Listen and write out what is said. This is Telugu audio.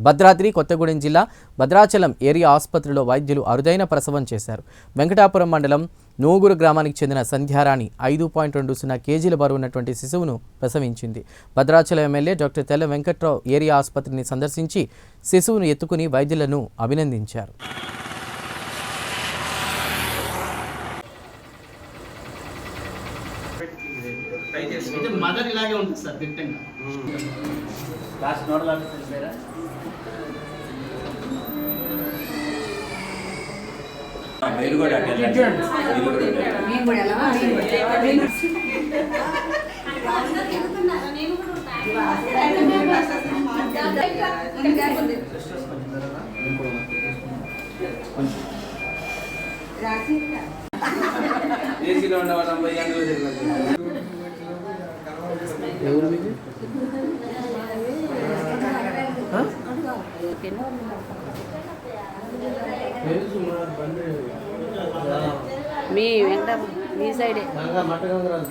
భద్రాద్రి కొత్తగూడెం జిల్లా భద్రాచలం ఏరియా ఆసుపత్రిలో వైద్యులు అరుదైన ప్రసవం చేశారు. వెంకటాపురం మండలం నూగురు గ్రామానికి చెందిన సంధ్యారాణి 5.20 కేజీల బరువున్నటువంటి శిశువును ప్రసవించింది. భద్రాచలం ఎమ్మెల్యే డాక్టర్ తెల్ల వెంకట్రావు ఏరియా ఆసుపత్రిని సందర్శించి శిశువును ఎత్తుకుని వైద్యులను అభినందించారు. మదర్ ఇలాగే ఉంటుంది సార్ దిట్టంగా. లాస్ట్ నోడల్ ఆఫీసర్ పేరా మీరు కూడా ఏసీలో ఉండవడం ఎవరు మీకు మీ వెంట మీ సైడే మట్టగంగరాజు